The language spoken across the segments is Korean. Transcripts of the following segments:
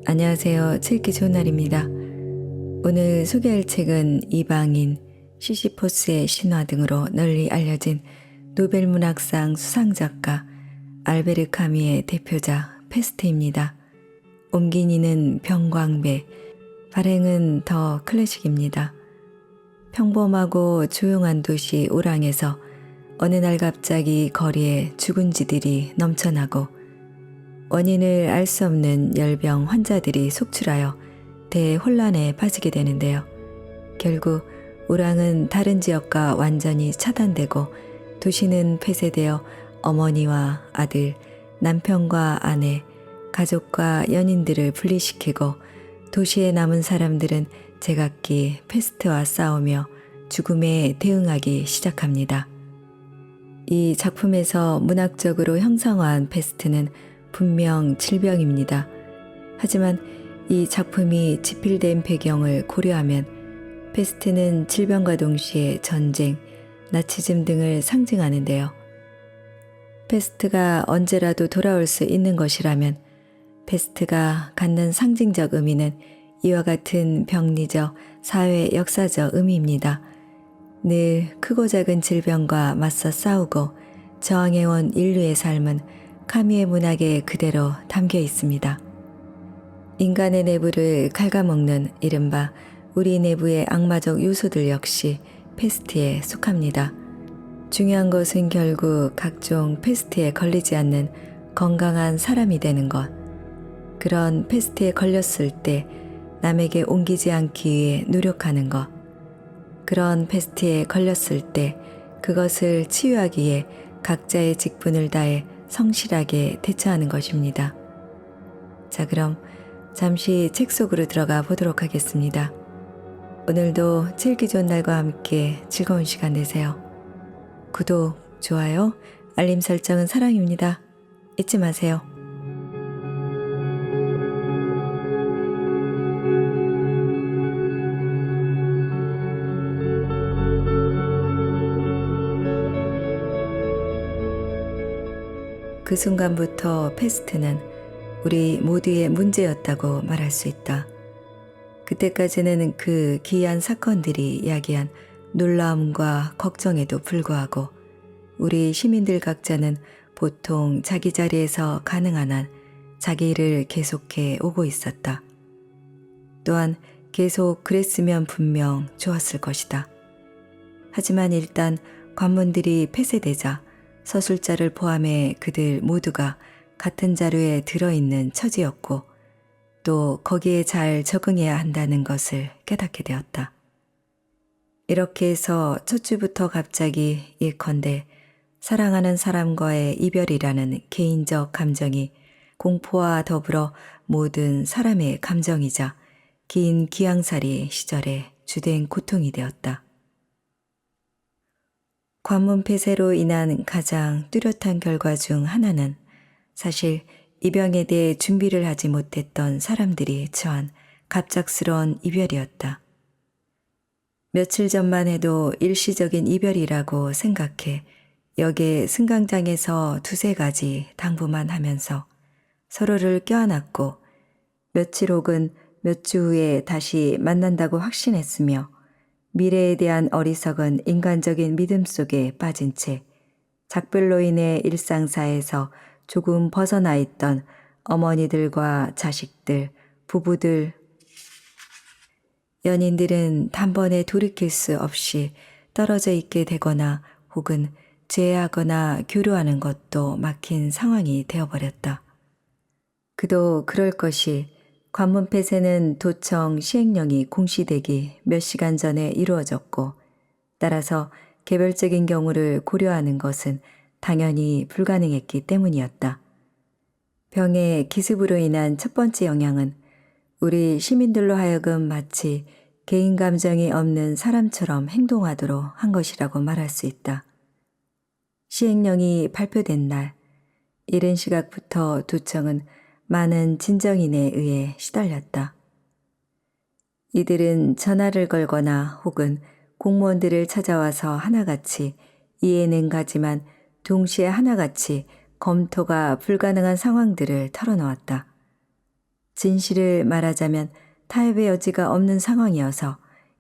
안녕하세요. 책읽기 좋은 날입니다. 오늘 소개할 책은 이방인, 시시포스의 신화 등으로 널리 알려진 노벨문학상 수상작가 알베르 카미의 대표작 페스트입니다. 옮긴 이는 병광배, 발행은 더 클래식입니다. 평범하고 조용한 도시 오랑에서 어느 날 갑자기 거리에 죽은 쥐들이 넘쳐나고 원인을 알 수 없는 열병 환자들이 속출하여 대혼란에 빠지게 되는데요. 결국 오랑은 다른 지역과 완전히 차단되고 도시는 폐쇄되어 어머니와 아들, 남편과 아내, 가족과 연인들을 분리시키고 도시에 남은 사람들은 제각기 패스트와 싸우며 죽음에 대응하기 시작합니다. 이 작품에서 문학적으로 형상화한 패스트는 분명 질병입니다. 하지만 이 작품이 집필된 배경을 고려하면 패스트는 질병과 동시에 전쟁, 나치즘 등을 상징하는데요. 패스트가 언제라도 돌아올 수 있는 것이라면 패스트가 갖는 상징적 의미는 이와 같은 병리적, 사회 역사적 의미입니다. 늘 크고 작은 질병과 맞서 싸우고 저항해온 인류의 삶은 카미의 문학에 그대로 담겨 있습니다. 인간의 내부를 갉아먹는 이른바 우리 내부의 악마적 요소들 역시 패스트에 속합니다. 중요한 것은 결국 각종 패스트에 걸리지 않는 건강한 사람이 되는 것. 그런 패스트에 걸렸을 때 남에게 옮기지 않기 위해 노력하는 것. 그런 패스트에 걸렸을 때 그것을 치유하기 위해 각자의 직분을 다해 성실하게 대처하는 것입니다. 자, 그럼 잠시 책 속으로 들어가 보도록 하겠습니다. 오늘도 책읽기 좋은 날과 함께 즐거운 시간 되세요. 구독, 좋아요, 알림 설정은 사랑입니다. 잊지 마세요. 그 순간부터 패스트는 우리 모두의 문제였다고 말할 수 있다. 그때까지는 그 기이한 사건들이 야기한 놀라움과 걱정에도 불구하고 우리 시민들 각자는 보통 자기 자리에서 가능한 한 자기 일을 계속해 오고 있었다. 또한 계속 그랬으면 분명 좋았을 것이다. 하지만 일단 관문들이 폐쇄되자 서술자를 포함해 그들 모두가 같은 자료에 들어있는 처지였고 또 거기에 잘 적응해야 한다는 것을 깨닫게 되었다. 이렇게 해서 첫 주부터 갑자기 예컨대 사랑하는 사람과의 이별이라는 개인적 감정이 공포와 더불어 모든 사람의 감정이자 긴 기양살이 시절의 주된 고통이 되었다. 관문 폐쇄로 인한 가장 뚜렷한 결과 중 하나는 사실 이 병에 대해 준비를 하지 못했던 사람들이 처한 갑작스러운 이별이었다. 며칠 전만 해도 일시적인 이별이라고 생각해 역의 승강장에서 두세 가지 당부만 하면서 서로를 껴안았고 며칠 혹은 몇 주 후에 다시 만난다고 확신했으며 미래에 대한 어리석은 인간적인 믿음 속에 빠진 채 작별로 인해 일상사에서 조금 벗어나 있던 어머니들과 자식들, 부부들, 연인들은 단번에 돌이킬 수 없이 떨어져 있게 되거나 혹은 재회하거나 교류하는 것도 막힌 상황이 되어버렸다. 그도 그럴 것이 관문 폐쇄는 도청 시행령이 공시되기 몇 시간 전에 이루어졌고 따라서 개별적인 경우를 고려하는 것은 당연히 불가능했기 때문이었다. 병의 기습으로 인한 첫 번째 영향은 우리 시민들로 하여금 마치 개인 감정이 없는 사람처럼 행동하도록 한 것이라고 말할 수 있다. 시행령이 발표된 날, 이른 시각부터 도청은 많은 진정인에 의해 시달렸다. 이들은 전화를 걸거나 혹은 공무원들을 찾아와서 하나같이 이해는 가지만 동시에 하나같이 검토가 불가능한 상황들을 털어놓았다. 진실을 말하자면 타협의 여지가 없는 상황이어서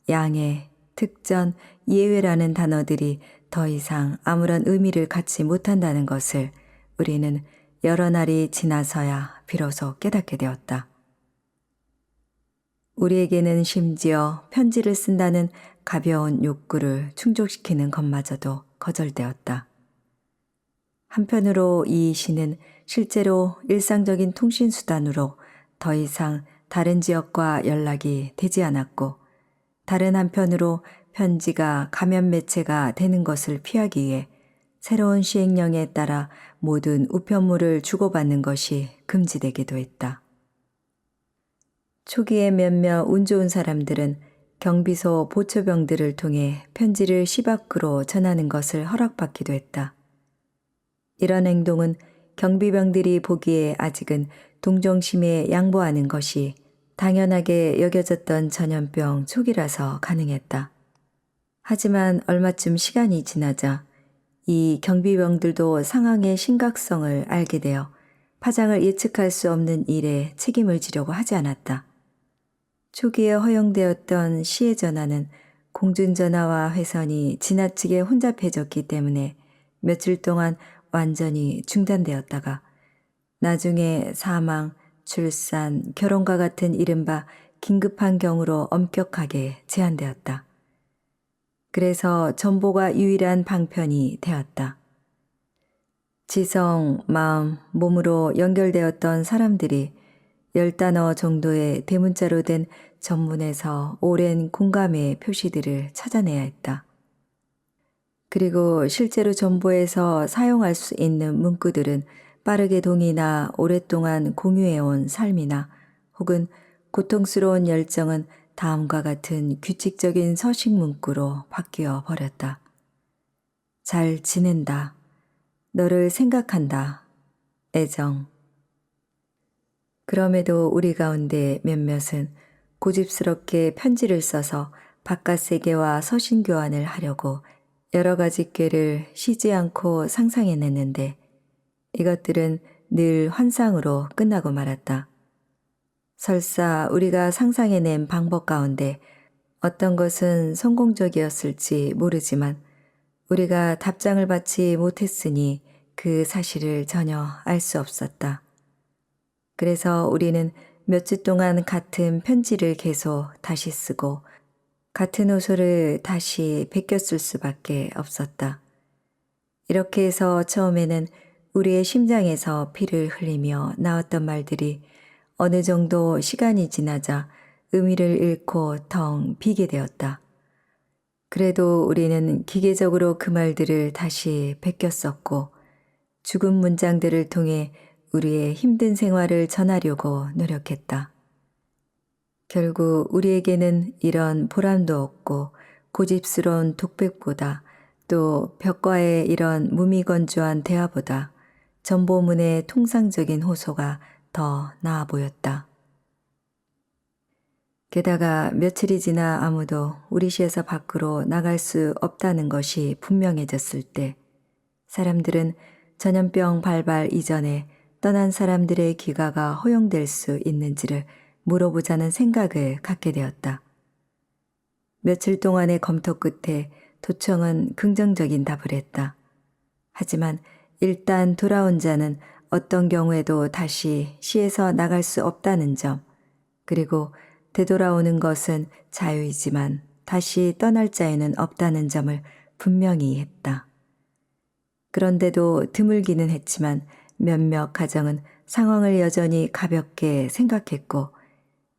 양해, 특전, 예외라는 단어들이 더 이상 아무런 의미를 갖지 못한다는 것을 우리는 여러 날이 지나서야 비로소 깨닫게 되었다. 우리에게는 심지어 편지를 쓴다는 가벼운 욕구를 충족시키는 것마저도 거절되었다. 한편으로 이 시는 실제로 일상적인 통신수단으로 더 이상 다른 지역과 연락이 되지 않았고, 다른 한편으로 편지가 가면 매체가 되는 것을 피하기 위해 새로운 시행령에 따라 모든 우편물을 주고받는 것이 금지되기도 했다. 초기에 몇몇 운 좋은 사람들은 경비소 보초병들을 통해 편지를 시 밖으로 전하는 것을 허락받기도 했다. 이런 행동은 경비병들이 보기에 아직은 동정심에 양보하는 것이 당연하게 여겨졌던 전염병 초기라서 가능했다. 하지만 얼마쯤 시간이 지나자 이 경비병들도 상황의 심각성을 알게 되어 파장을 예측할 수 없는 일에 책임을 지려고 하지 않았다. 초기에 허용되었던 시의 전화는 공중전화와 회선이 지나치게 혼잡해졌기 때문에 며칠 동안 완전히 중단되었다가 나중에 사망, 출산, 결혼과 같은 이른바 긴급한 경우로 엄격하게 제한되었다. 그래서 전보가 유일한 방편이 되었다. 지성, 마음, 몸으로 연결되었던 사람들이 10단어 정도의 대문자로 된 전문에서 오랜 공감의 표시들을 찾아내야 했다. 그리고 실제로 전보에서 사용할 수 있는 문구들은 빠르게 동이나 오랫동안 공유해온 삶이나 혹은 고통스러운 열정은 다음과 같은 규칙적인 서식 문구로 바뀌어 버렸다. 잘 지낸다. 너를 생각한다. 애정. 그럼에도 우리 가운데 몇몇은 고집스럽게 편지를 써서 바깥 세계와 서신 교환을 하려고 여러 가지 꾀를 쉬지 않고 상상해냈는데 이것들은 늘 환상으로 끝나고 말았다. 설사 우리가 상상해낸 방법 가운데 어떤 것은 성공적이었을지 모르지만 우리가 답장을 받지 못했으니 그 사실을 전혀 알 수 없었다. 그래서 우리는 몇 주 동안 같은 편지를 계속 다시 쓰고 같은 호소를 다시 베껴 쓸 수밖에 없었다. 이렇게 해서 처음에는 우리의 심장에서 피를 흘리며 나왔던 말들이 어느 정도 시간이 지나자 의미를 잃고 텅 비게 되었다. 그래도 우리는 기계적으로 그 말들을 다시 베껴 썼고 죽은 문장들을 통해 우리의 힘든 생활을 전하려고 노력했다. 결국 우리에게는 이런 보람도 없고 고집스러운 독백보다 또 벽과의 이런 무미건조한 대화보다 전보문의 통상적인 호소가 더 나아 보였다. 게다가 며칠이 지나 아무도 우리 시에서 밖으로 나갈 수 없다는 것이 분명해졌을 때 사람들은 전염병 발발 이전에 떠난 사람들의 귀가가 허용될 수 있는지를 물어보자는 생각을 갖게 되었다. 며칠 동안의 검토 끝에 도청은 긍정적인 답을 했다. 하지만 일단 돌아온 자는 어떤 경우에도 다시 시에서 나갈 수 없다는 점, 그리고 되돌아오는 것은 자유이지만 다시 떠날 자유는 없다는 점을 분명히 했다. 그런데도 드물기는 했지만 몇몇 가정은 상황을 여전히 가볍게 생각했고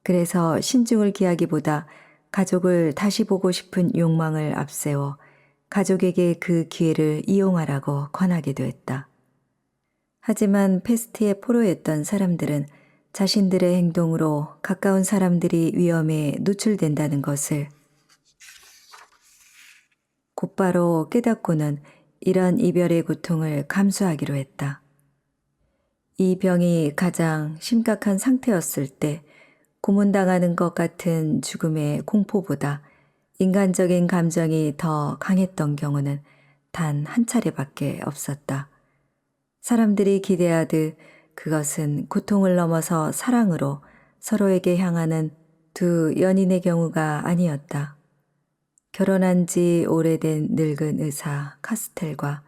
그래서 신중을 기하기보다 가족을 다시 보고 싶은 욕망을 앞세워 가족에게 그 기회를 이용하라고 권하기도 했다. 하지만 패스트의 포로였던 사람들은 자신들의 행동으로 가까운 사람들이 위험에 노출된다는 것을 곧바로 깨닫고는 이런 이별의 고통을 감수하기로 했다. 이 병이 가장 심각한 상태였을 때 고문당하는 것 같은 죽음의 공포보다 인간적인 감정이 더 강했던 경우는 단 한 차례밖에 없었다. 사람들이 기대하듯 그것은 고통을 넘어서 사랑으로 서로에게 향하는 두 연인의 경우가 아니었다. 결혼한 지 오래된 늙은 의사 카스텔과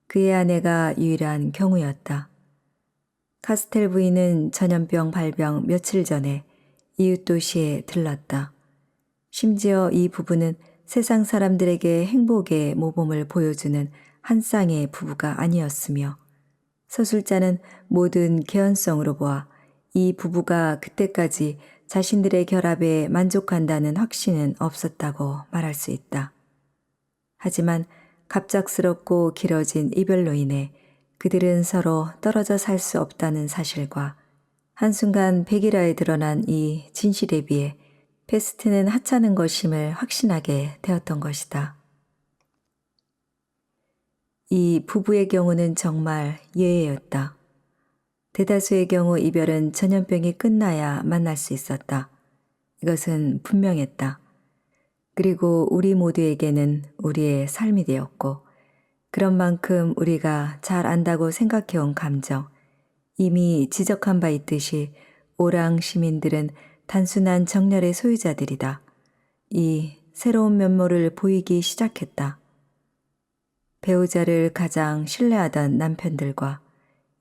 그의 아내가 유일한 경우였다. 카스텔 부인은 전염병 발병 며칠 전에 이웃 도시에 들렀다. 심지어 이 부부는 세상 사람들에게 행복의 모범을 보여주는 한 쌍의 부부가 아니었으며 서술자는 모든 개연성으로 보아 이 부부가 그때까지 자신들의 결합에 만족한다는 확신은 없었다고 말할 수 있다. 하지만 갑작스럽고 길어진 이별로 인해 그들은 서로 떨어져 살 수 없다는 사실과 한순간 백일화에 드러난 이 진실에 비해 페스트는 하찮은 것임을 확신하게 되었던 것이다. 이 부부의 경우는 정말 예외였다. 대다수의 경우 이별은 전염병이 끝나야 만날 수 있었다. 이것은 분명했다. 그리고 우리 모두에게는 우리의 삶이 되었고 그런 만큼 우리가 잘 안다고 생각해온 감정, 이미 지적한 바 있듯이 오랑 시민들은 단순한 정열의 소유자들이다. 이 새로운 면모를 보이기 시작했다. 배우자를 가장 신뢰하던 남편들과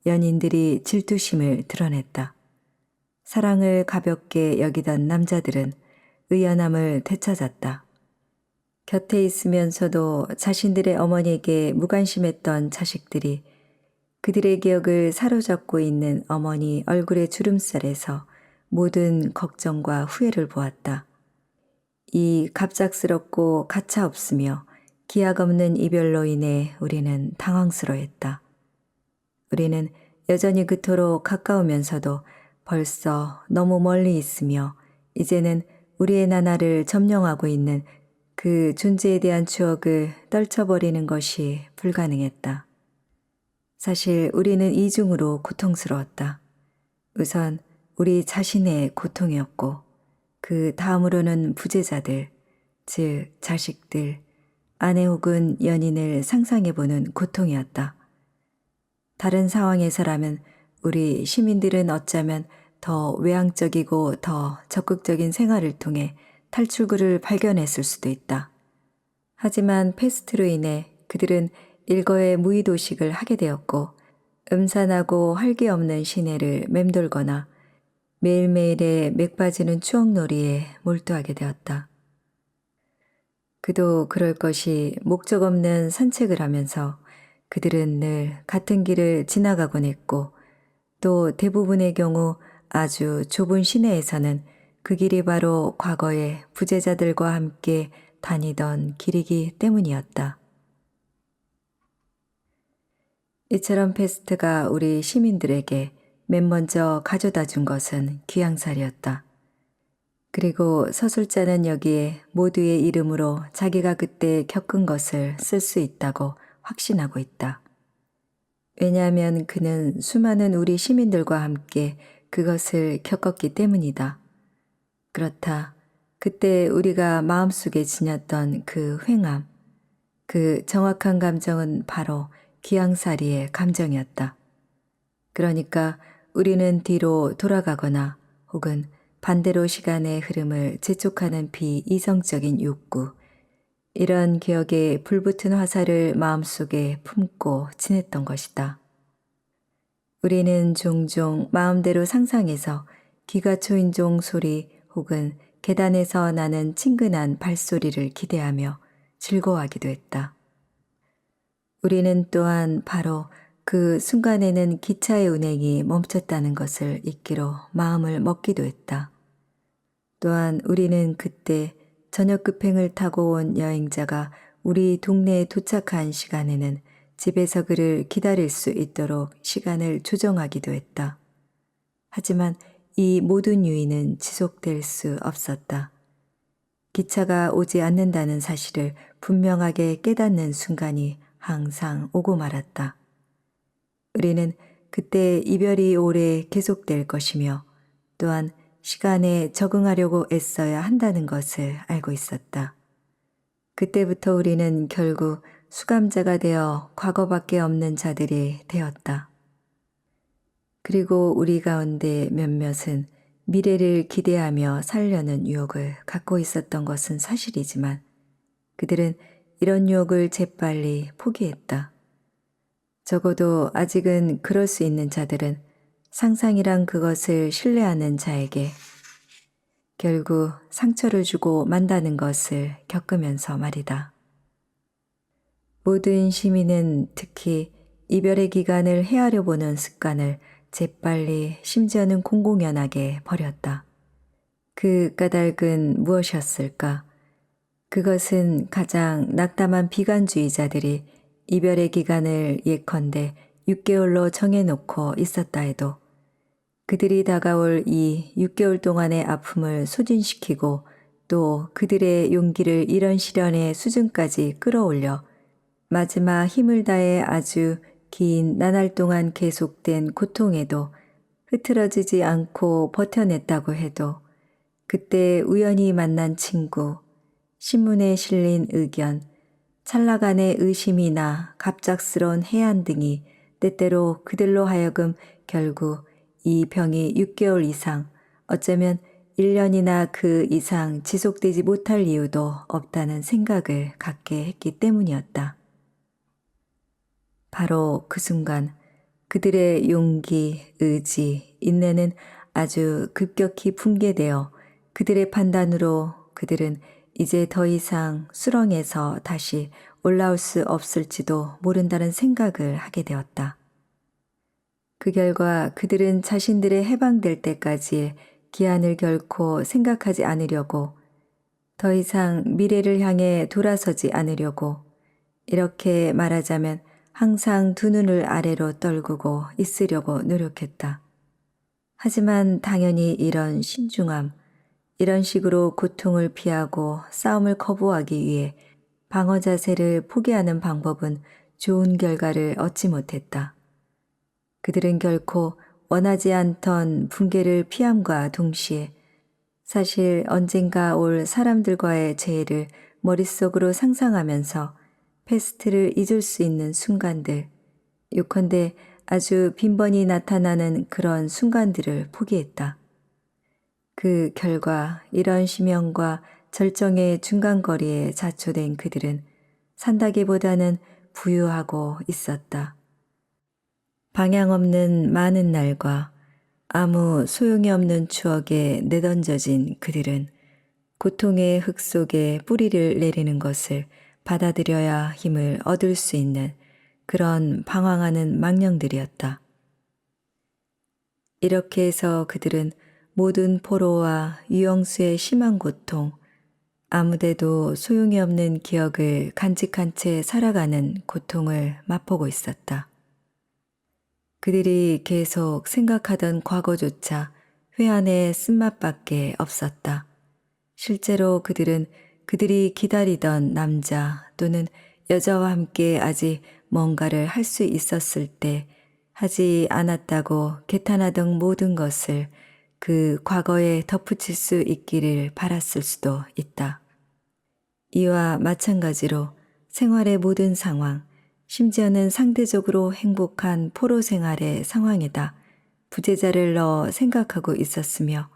연인들이 질투심을 드러냈다. 사랑을 가볍게 여기던 남자들은 의연함을 되찾았다. 곁에 있으면서도 자신들의 어머니에게 무관심했던 자식들이 그들의 기억을 사로잡고 있는 어머니 얼굴의 주름살에서 모든 걱정과 후회를 보았다. 이 갑작스럽고 가차없으며 기약 없는 이별로 인해 우리는 당황스러워했다. 우리는 여전히 그토록 가까우면서도 벌써 너무 멀리 있으며 이제는 우리의 나날을 점령하고 있는 그 존재에 대한 추억을 떨쳐버리는 것이 불가능했다. 사실 우리는 이중으로 고통스러웠다. 우선 우리 자신의 고통이었고 그 다음으로는 부재자들, 즉 자식들, 아내 혹은 연인을 상상해보는 고통이었다. 다른 상황에서라면 우리 시민들은 어쩌면 더 외향적이고 더 적극적인 생활을 통해 탈출구를 발견했을 수도 있다. 하지만 패스트로 인해 그들은 일거에 무의도식을 하게 되었고 음산하고 활기 없는 시내를 맴돌거나 매일매일의 맥빠지는 추억놀이에 몰두하게 되었다. 그도 그럴 것이 목적 없는 산책을 하면서 그들은 늘 같은 길을 지나가곤 했고 또 대부분의 경우 아주 좁은 시내에서는 그 길이 바로 과거의 부재자들과 함께 다니던 길이기 때문이었다. 이처럼 페스트가 우리 시민들에게 맨 먼저 가져다 준 것은 귀양살이었다. 그리고 서술자는 여기에 모두의 이름으로 자기가 그때 겪은 것을 쓸 수 있다고 확신하고 있다. 왜냐하면 그는 수많은 우리 시민들과 함께 그것을 겪었기 때문이다. 그렇다. 그때 우리가 마음속에 지녔던 그 횡함, 그 정확한 감정은 바로 기양살이의 감정이었다. 그러니까 우리는 뒤로 돌아가거나 혹은 반대로 시간의 흐름을 재촉하는 비이성적인 욕구, 이런 기억에 불붙은 화살을 마음속에 품고 지냈던 것이다. 우리는 종종 마음대로 상상해서 기가초인종 소리 혹은 계단에서 나는 친근한 발소리를 기대하며 즐거워하기도 했다. 우리는 또한 바로 그 순간에는 기차의 운행이 멈췄다는 것을 잊기로 마음을 먹기도 했다. 또한 우리는 그때 저녁 급행을 타고 온 여행자가 우리 동네에 도착한 시간에는 집에서 그를 기다릴 수 있도록 시간을 조정하기도 했다. 하지만 이 모든 유의는 지속될 수 없었다. 기차가 오지 않는다는 사실을 분명하게 깨닫는 순간이 항상 오고 말았다. 우리는 그때 이별이 오래 계속될 것이며 또한 시간에 적응하려고 애써야 한다는 것을 알고 있었다. 그때부터 우리는 결국 수감자가 되어 과거밖에 없는 자들이 되었다. 그리고 우리 가운데 몇몇은 미래를 기대하며 살려는 유혹을 갖고 있었던 것은 사실이지만 그들은 이런 유혹을 재빨리 포기했다. 적어도 아직은 그럴 수 있는 자들은 상상이란 그것을 신뢰하는 자에게 결국 상처를 주고 만다는 것을 겪으면서 말이다. 모든 시민은 특히 이별의 기간을 헤아려 보는 습관을 재빨리 심지어는 공공연하게 버렸다. 그 까닭은 무엇이었을까? 그것은 가장 낙담한 비관주의자들이 이별의 기간을 예컨대 6개월로 정해놓고 있었다 해도 그들이 다가올 이 6개월 동안의 아픔을 소진시키고 또 그들의 용기를 이런 시련의 수준까지 끌어올려 마지막 힘을 다해 아주 긴 나날 동안 계속된 고통에도 흐트러지지 않고 버텨냈다고 해도 그때 우연히 만난 친구, 신문에 실린 의견, 찰나간의 의심이나 갑작스러운 해안 등이 때때로 그들로 하여금 결국 이 병이 6개월 이상, 어쩌면 1년이나 그 이상 지속되지 못할 이유도 없다는 생각을 갖게 했기 때문이었다. 바로 그 순간 그들의 용기, 의지, 인내는 아주 급격히 붕괴되어 그들의 판단으로 그들은 이제 더 이상 수렁에서 다시 올라올 수 없을지도 모른다는 생각을 하게 되었다. 그 결과 그들은 자신들의 해방될 때까지의 기한을 결코 생각하지 않으려고 더 이상 미래를 향해 돌아서지 않으려고 이렇게 말하자면 항상 두 눈을 아래로 떨구고 있으려고 노력했다. 하지만 당연히 이런 신중함, 이런 식으로 고통을 피하고 싸움을 거부하기 위해 방어 자세를 포기하는 방법은 좋은 결과를 얻지 못했다. 그들은 결코 원하지 않던 붕괴를 피함과 동시에 사실 언젠가 올 사람들과의 재해를 머릿속으로 상상하면서 패스트를 잊을 수 있는 순간들, 요컨대 아주 빈번히 나타나는 그런 순간들을 포기했다. 그 결과 이런 심연과 절정의 중간거리에 자초된 그들은 산다기보다는 부유하고 있었다. 방향 없는 많은 날과 아무 소용이 없는 추억에 내던져진 그들은 고통의 흙 속에 뿌리를 내리는 것을 받아들여야 힘을 얻을 수 있는 그런 방황하는 망령들이었다. 이렇게 해서 그들은 모든 포로와 유영수의 심한 고통, 아무데도 소용이 없는 기억을 간직한 채 살아가는 고통을 맛보고 있었다. 그들이 계속 생각하던 과거조차 회한의 쓴맛밖에 없었다. 실제로 그들은 그들이 기다리던 남자 또는 여자와 함께 아직 뭔가를 할 수 있었을 때 하지 않았다고 개탄하던 모든 것을 그 과거에 덧붙일 수 있기를 바랐을 수도 있다. 이와 마찬가지로 생활의 모든 상황, 심지어는 상대적으로 행복한 포로 생활의 상황에다 부재자를 넣어 생각하고 있었으며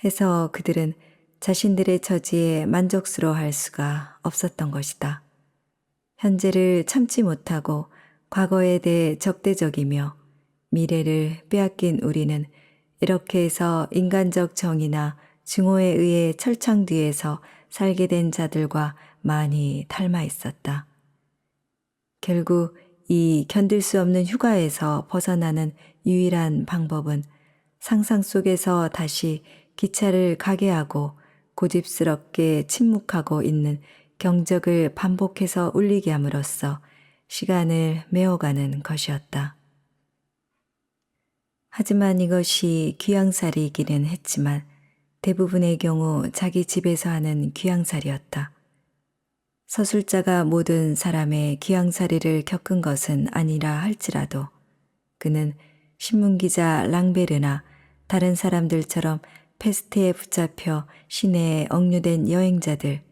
해서 그들은 자신들의 처지에 만족스러워할 수가 없었던 것이다. 현재를 참지 못하고 과거에 대해 적대적이며 미래를 빼앗긴 우리는 이렇게 해서 인간적 정의나 증오에 의해 철창 뒤에서 살게 된 자들과 많이 닮아 있었다. 결국 이 견딜 수 없는 휴가에서 벗어나는 유일한 방법은 상상 속에서 다시 기차를 가게 하고 고집스럽게 침묵하고 있는 경적을 반복해서 울리게 함으로써 시간을 메워가는 것이었다. 하지만 이것이 귀양살이이기는 했지만 대부분의 경우 자기 집에서 하는 귀양살이였다. 서술자가 모든 사람의 귀양살이를 겪은 것은 아니라 할지라도 그는 신문기자 랑베르나 다른 사람들처럼 패스트에 붙잡혀 시내에 억류된 여행자들,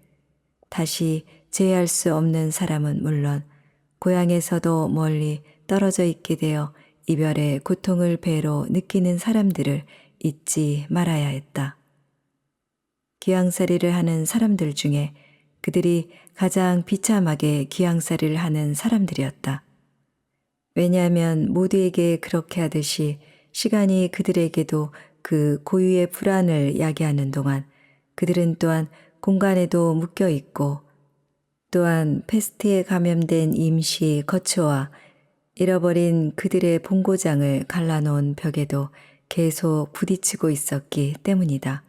다시 재회할 수 없는 사람은 물론 고향에서도 멀리 떨어져 있게 되어 이별의 고통을 배로 느끼는 사람들을 잊지 말아야 했다. 귀양살이를 하는 사람들 중에 그들이 가장 비참하게 귀양살이를 하는 사람들이었다. 왜냐하면 모두에게 그렇게 하듯이 시간이 그들에게도 그 고유의 불안을 야기하는 동안 그들은 또한 공간에도 묶여 있고 또한 패스트에 감염된 임시 거처와 잃어버린 그들의 본고장을 갈라놓은 벽에도 계속 부딪히고 있었기 때문이다.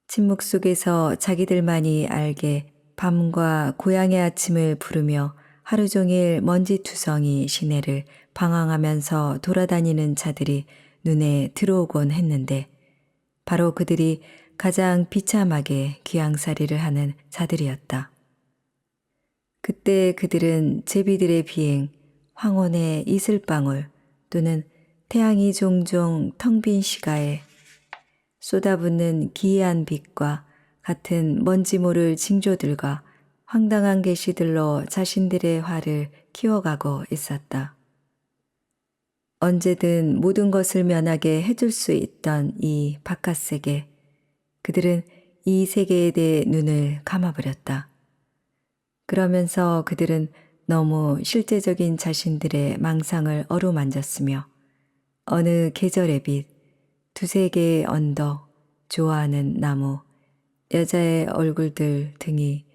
침묵 속에서 자기들만이 알게 밤과 고향의 아침을 부르며 하루 종일 먼지투성이 시내를 방황하면서 돌아다니는 자들이 눈에 들어오곤 했는데 바로 그들이 가장 비참하게 귀양살이를 하는 자들이었다. 그때 그들은 제비들의 비행, 황혼의 이슬방울 또는 태양이 종종 텅 빈 시가에 쏟아붓는 기이한 빛과 같은 뭔지 모를 징조들과 황당한 계시들로 자신들의 화를 키워가고 있었다. 언제든 모든 것을 면하게 해줄 수 있던 이 바깥 세계, 그들은 이 세계에 대해 눈을 감아버렸다. 그러면서 그들은 너무 실제적인 자신들의 망상을 어루만졌으며 어느 계절의 빛, 두세 개의 언덕, 좋아하는 나무, 여자의 얼굴들 등이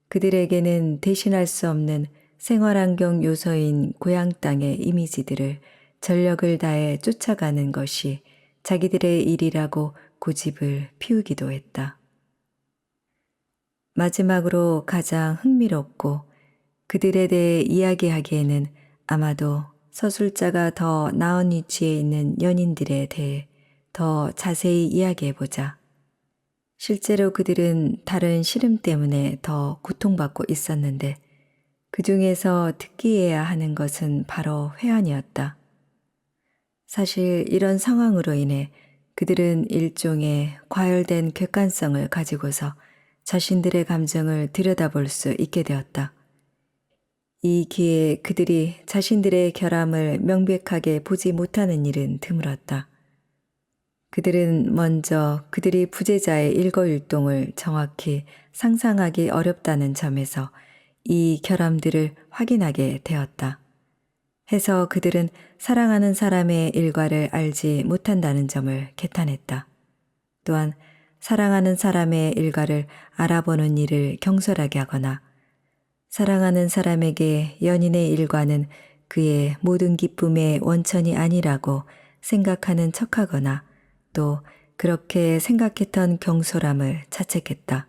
그들에게는 대신할 수 없는 생활환경 요소인 고향 땅의 이미지들을 전력을 다해 쫓아가는 것이 자기들의 일이라고 고집을 피우기도 했다. 마지막으로 가장 흥미롭고 그들에 대해 이야기하기에는 아마도 서술자가 더 나은 위치에 있는 연인들에 대해 더 자세히 이야기해보자. 실제로 그들은 다른 시름 때문에 더 고통받고 있었는데 그 중에서 특기해야 하는 것은 바로 회한이었다. 사실 이런 상황으로 인해 그들은 일종의 과열된 객관성을 가지고서 자신들의 감정을 들여다볼 수 있게 되었다. 이 기회에 그들이 자신들의 결함을 명백하게 보지 못하는 일은 드물었다. 그들은 먼저 그들이 부재자의 일거일동을 정확히 상상하기 어렵다는 점에서 이 결함들을 확인하게 되었다. 해서 그들은 사랑하는 사람의 일과를 알지 못한다는 점을 개탄했다. 또한 사랑하는 사람의 일과를 알아보는 일을 경솔하게 하거나 사랑하는 사람에게 연인의 일과는 그의 모든 기쁨의 원천이 아니라고 생각하는 척하거나 또 그렇게 생각했던 경솔함을 자책했다.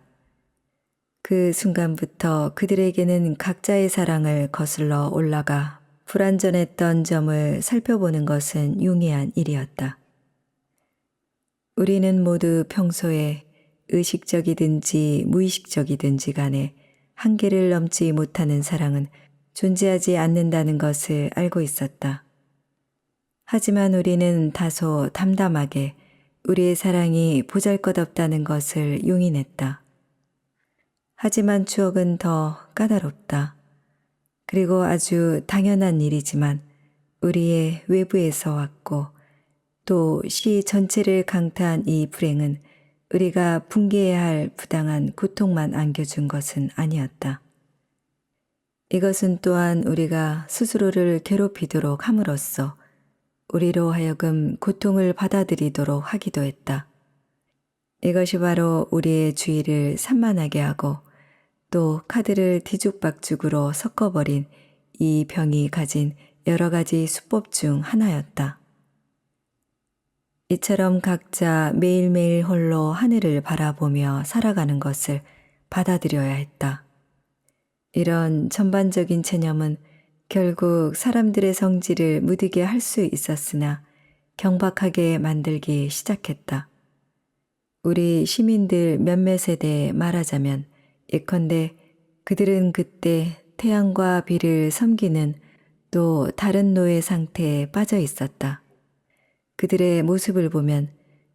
그 순간부터 그들에게는 각자의 사랑을 거슬러 올라가 불완전했던 점을 살펴보는 것은 용이한 일이었다. 우리는 모두 평소에 의식적이든지 무의식적이든지 간에 한계를 넘지 못하는 사랑은 존재하지 않는다는 것을 알고 있었다. 하지만 우리는 다소 담담하게 우리의 사랑이 보잘것없다는 것을 용인했다. 하지만 추억은 더 까다롭다. 그리고 아주 당연한 일이지만 우리의 외부에서 왔고 또 시 전체를 강타한 이 불행은 우리가 붕괴해야 할 부당한 고통만 안겨준 것은 아니었다. 이것은 또한 우리가 스스로를 괴롭히도록 함으로써 우리로 하여금 고통을 받아들이도록 하기도 했다. 이것이 바로 우리의 주의를 산만하게 하고 또 카드를 뒤죽박죽으로 섞어버린 이 병이 가진 여러 가지 수법 중 하나였다. 이처럼 각자 매일매일 홀로 하늘을 바라보며 살아가는 것을 받아들여야 했다. 이런 전반적인 체념은 결국 사람들의 성질을 무디게 할 수 있었으나 경박하게 만들기 시작했다. 우리 시민들 몇몇에 대해 말하자면 예컨대 그들은 그때 태양과 비를 섬기는 또 다른 노예 상태에 빠져 있었다. 그들의 모습을 보면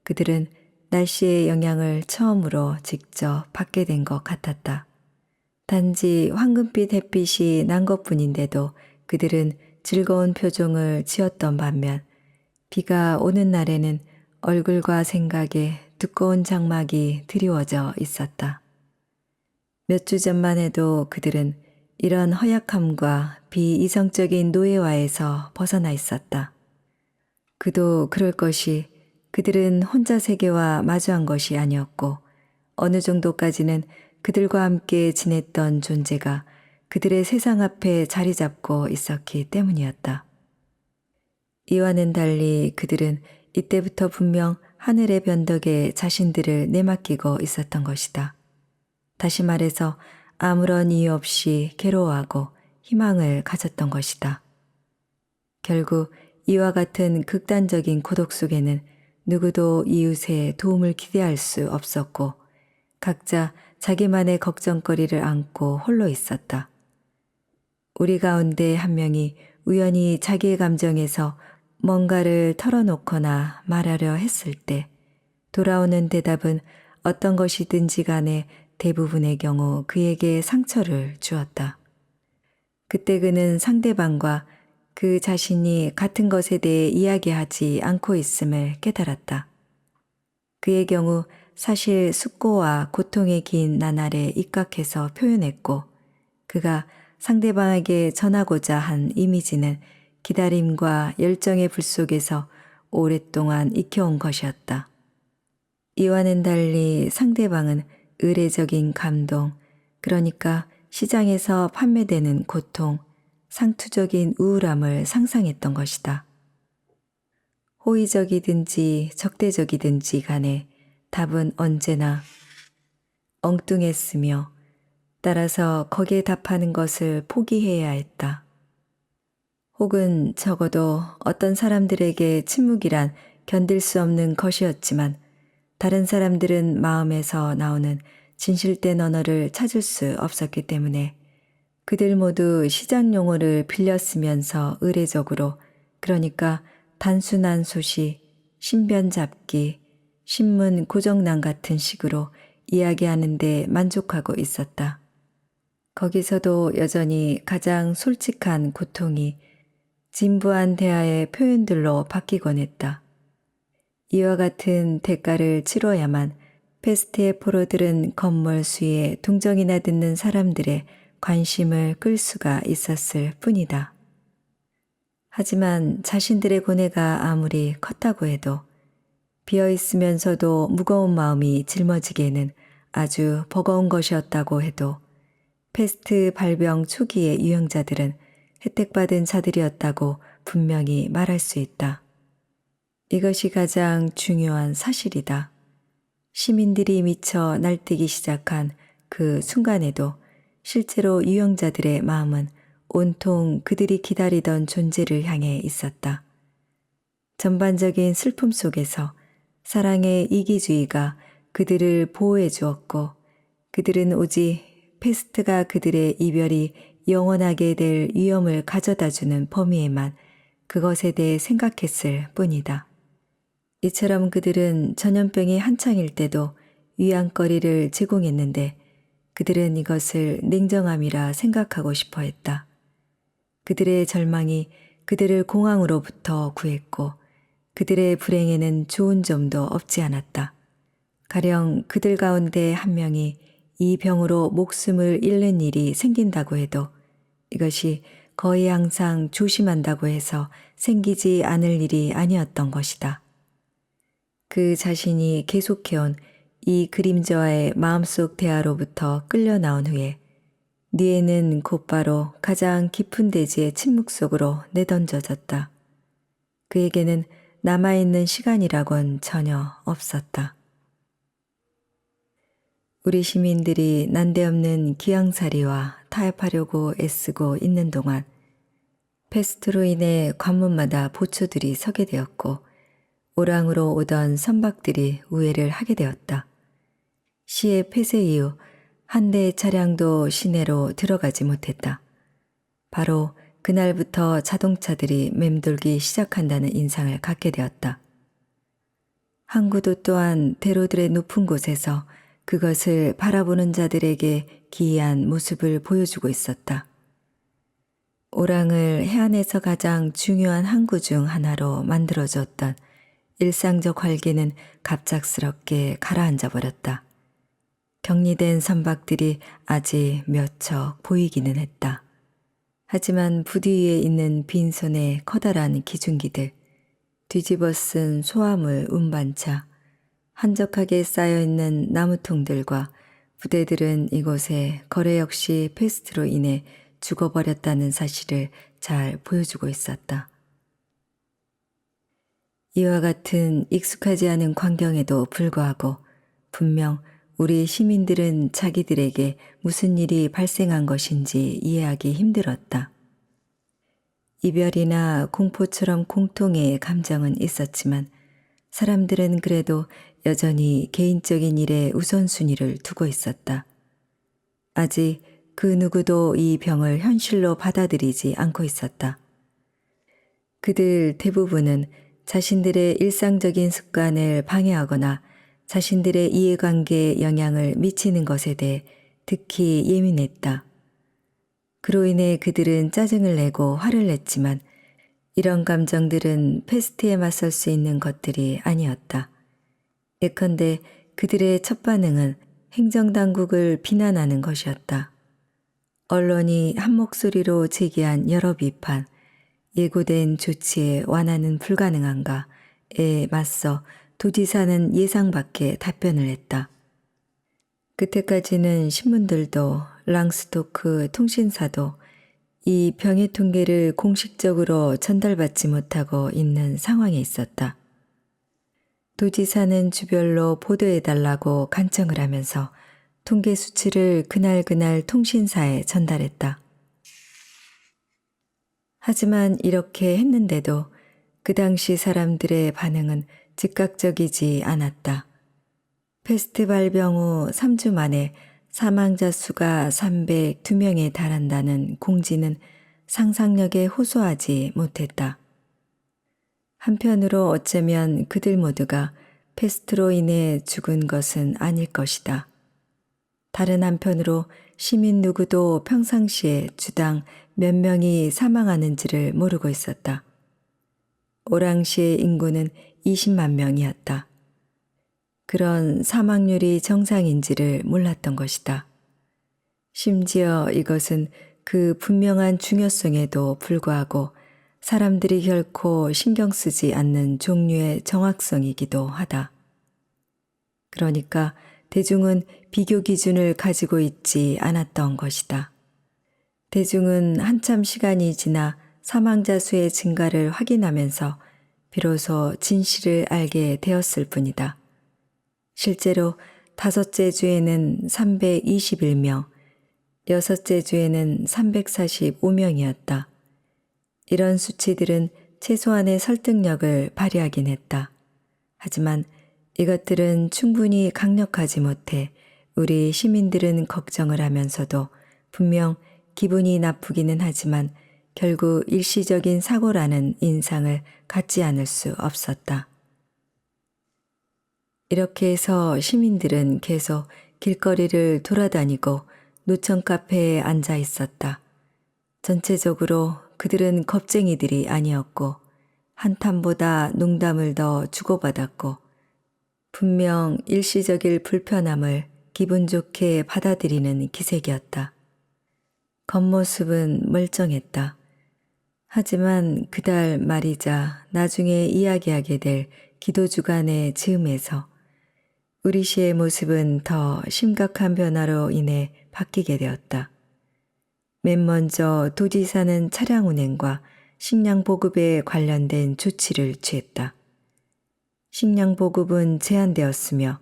그들은 날씨의 영향을 처음으로 직접 받게 된 것 같았다. 단지 황금빛 햇빛이 난 것뿐인데도 그들은 즐거운 표정을 지었던 반면 비가 오는 날에는 얼굴과 생각에 두꺼운 장막이 드리워져 있었다. 몇 주 전만 해도 그들은 이런 허약함과 비이성적인 노예화에서 벗어나 있었다. 그도 그럴 것이 그들은 혼자 세계와 마주한 것이 아니었고 어느 정도까지는 그들과 함께 지냈던 존재가 그들의 세상 앞에 자리 잡고 있었기 때문이었다. 이와는 달리 그들은 이때부터 분명 하늘의 변덕에 자신들을 내맡기고 있었던 것이다. 다시 말해서 아무런 이유 없이 괴로워하고 희망을 가졌던 것이다. 결국 이와 같은 극단적인 고독 속에는 누구도 이웃의 도움을 기대할 수 없었고 각자 자기만의 걱정거리를 안고 홀로 있었다. 우리 가운데 한 명이 우연히 자기의 감정에서 뭔가를 털어놓거나 말하려 했을 때 돌아오는 대답은 어떤 것이든지 간에 대부분의 경우 그에게 상처를 주었다. 그때 그는 상대방과 그 자신이 같은 것에 대해 이야기하지 않고 있음을 깨달았다. 그의 경우 사실 숙고와 고통의 긴 나날에 입각해서 표현했고 그가 상대방에게 전하고자 한 이미지는 기다림과 열정의 불 속에서 오랫동안 익혀온 것이었다. 이와는 달리 상대방은 의례적인 감동, 그러니까 시장에서 판매되는 고통, 상투적인 우울함을 상상했던 것이다. 호의적이든지 적대적이든지 간에 답은 언제나 엉뚱했으며 따라서 거기에 답하는 것을 포기해야 했다. 혹은 적어도 어떤 사람들에게 침묵이란 견딜 수 없는 것이었지만 다른 사람들은 마음에서 나오는 진실된 언어를 찾을 수 없었기 때문에 그들 모두 시장 용어를 빌렸으면서 의례적으로 그러니까 단순한 소시, 신변 잡기, 신문 고정란 같은 식으로 이야기하는 데 만족하고 있었다. 거기서도 여전히 가장 솔직한 고통이 진부한 대화의 표현들로 바뀌곤 했다. 이와 같은 대가를 치러야만 페스트의 포로들은 건물 수에 동정이나 듣는 사람들의 관심을 끌 수가 있었을 뿐이다. 하지만 자신들의 고뇌가 아무리 컸다고 해도 비어있으면서도 무거운 마음이 짊어지기에는 아주 버거운 것이었다고 해도 페스트 발병 초기의 유형자들은 혜택받은 자들이었다고 분명히 말할 수 있다. 이것이 가장 중요한 사실이다. 시민들이 미쳐 날뛰기 시작한 그 순간에도 실제로 유형자들의 마음은 온통 그들이 기다리던 존재를 향해 있었다. 전반적인 슬픔 속에서 사랑의 이기주의가 그들을 보호해 주었고 그들은 오직 페스트가 그들의 이별이 영원하게 될 위험을 가져다주는 범위에만 그것에 대해 생각했을 뿐이다. 이처럼 그들은 전염병이 한창일 때도 위안거리를 제공했는데 그들은 이것을 냉정함이라 생각하고 싶어 했다. 그들의 절망이 그들을 공황으로부터 구했고 그들의 불행에는 좋은 점도 없지 않았다. 가령 그들 가운데 한 명이 이 병으로 목숨을 잃는 일이 생긴다고 해도 이것이 거의 항상 조심한다고 해서 생기지 않을 일이 아니었던 것이다. 그 자신이 계속해온 이 그림자와의 마음속 대화로부터 끌려 나온 후에 뉘에는 곧바로 가장 깊은 대지의 침묵 속으로 내던져졌다. 그에게는 남아있는 시간이라곤 전혀 없었다. 우리 시민들이 난데없는 기왕살이와 타협하려고 애쓰고 있는 동안 페스트로 인해 관문마다 보초들이 서게 되었고 오랑으로 오던 선박들이 우회를 하게 되었다. 시의 폐쇄 이후 한 대의 차량도 시내로 들어가지 못했다. 바로 그날부터 자동차들이 맴돌기 시작한다는 인상을 갖게 되었다. 항구도 또한 대로들의 높은 곳에서 그것을 바라보는 자들에게 기이한 모습을 보여주고 있었다. 오랑을 해안에서 가장 중요한 항구 중 하나로 만들어졌던 일상적 활기는 갑작스럽게 가라앉아 버렸다. 격리된 선박들이 아직 몇 척 보이기는 했다. 하지만 부디 위에 있는 빈손의 커다란 기중기들, 뒤집어 쓴 소화물 운반차, 한적하게 쌓여있는 나무통들과 부대들은 이곳에 거래 역시 패스트로 인해 죽어버렸다는 사실을 잘 보여주고 있었다. 이와 같은 익숙하지 않은 광경에도 불구하고 분명 우리 시민들은 자기들에게 무슨 일이 발생한 것인지 이해하기 힘들었다. 이별이나 공포처럼 공통의 감정은 있었지만 사람들은 그래도 여전히 개인적인 일에 우선순위를 두고 있었다. 아직 그 누구도 이 병을 현실로 받아들이지 않고 있었다. 그들 대부분은 자신들의 일상적인 습관을 방해하거나 자신들의 이해관계에 영향을 미치는 것에 대해 특히 예민했다. 그로 인해 그들은 짜증을 내고 화를 냈지만 이런 감정들은 패스트에 맞설 수 있는 것들이 아니었다. 예컨대 그들의 첫 반응은 행정당국을 비난하는 것이었다. 언론이 한 목소리로 제기한 여러 비판, 예고된 조치에 완화는 불가능한가에 맞서 도지사는 예상 밖의 답변을 했다. 그때까지는 신문들도 랑스토크 통신사도 이 병의 통계를 공식적으로 전달받지 못하고 있는 상황에 있었다. 도지사는 주별로 보도해달라고 간청을 하면서 통계 수치를 그날 통신사에 전달했다. 하지만 이렇게 했는데도 그 당시 사람들의 반응은 즉각적이지 않았다. 패스트 발병 후 3주 만에 사망자 수가 302명에 달한다는 공지는 상상력에 호소하지 못했다. 한편으로 어쩌면 그들 모두가 패스트로 인해 죽은 것은 아닐 것이다. 다른 한편으로 시민 누구도 평상시에 주당 몇 명이 사망하는지를 모르고 있었다. 오랑시의 인구는 20만 명이었다. 그런 사망률이 정상인지를 몰랐던 것이다. 심지어 이것은 그 분명한 중요성에도 불구하고 사람들이 결코 신경 쓰지 않는 종류의 정확성이기도 하다. 그러니까 대중은 비교 기준을 가지고 있지 않았던 것이다. 대중은 한참 시간이 지나 사망자 수의 증가를 확인하면서 비로소 진실을 알게 되었을 뿐이다. 실제로 5째 주에는 321명, 6째 주에는 345명이었다. 이런 수치들은 최소한의 설득력을 발휘하긴 했다. 하지만 이것들은 충분히 강력하지 못해 우리 시민들은 걱정을 하면서도 분명 기분이 나쁘기는 하지만 결국 일시적인 사고라는 인상을 갖지 않을 수 없었다. 이렇게 해서 시민들은 계속 길거리를 돌아다니고 노천 카페에 앉아 있었다. 전체적으로 그들은 겁쟁이들이 아니었고 한탄보다 농담을 더 주고받았고 분명 일시적일 불편함을 기분 좋게 받아들이는 기색이었다. 겉모습은 멀쩡했다. 하지만 그달 말이자 나중에 이야기하게 될 기도주간의 즈음에서 우리 시의 모습은 더 심각한 변화로 인해 바뀌게 되었다. 맨 먼저 도지사는 차량 운행과 식량 보급에 관련된 조치를 취했다. 식량 보급은 제한되었으며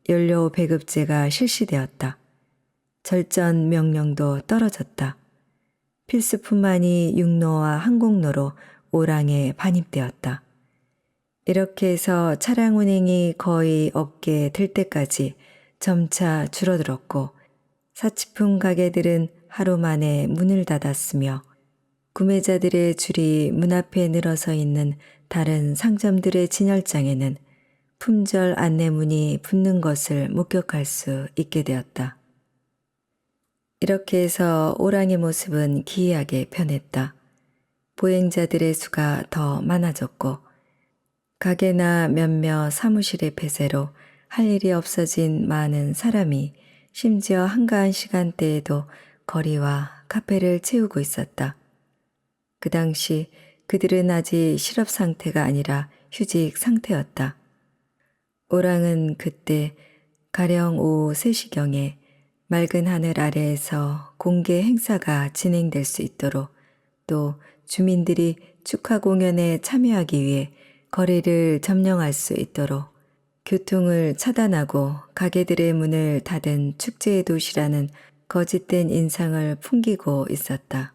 연료 배급제가 실시되었다. 절전 명령도 떨어졌다. 필수품만이 육로와 항공로로 오랑에 반입되었다. 이렇게 해서 차량 운행이 거의 없게 될 때까지 점차 줄어들었고 사치품 가게들은 하루 만에 문을 닫았으며 구매자들의 줄이 문 앞에 늘어서 있는 다른 상점들의 진열장에는 품절 안내문이 붙는 것을 목격할 수 있게 되었다. 이렇게 해서 오랑의 모습은 기이하게 변했다. 보행자들의 수가 더 많아졌고 가게나 몇몇 사무실의 폐쇄로 할 일이 없어진 많은 사람이 심지어 한가한 시간대에도 거리와 카페를 채우고 있었다. 그 당시 그들은 아직 실업 상태가 아니라 휴직 상태였다. 오랑은 그때 가령 오후 3시경에 맑은 하늘 아래에서 공개 행사가 진행될 수 있도록 또 주민들이 축하 공연에 참여하기 위해 거리를 점령할 수 있도록 교통을 차단하고 가게들의 문을 닫은 축제의 도시라는 거짓된 인상을 풍기고 있었다.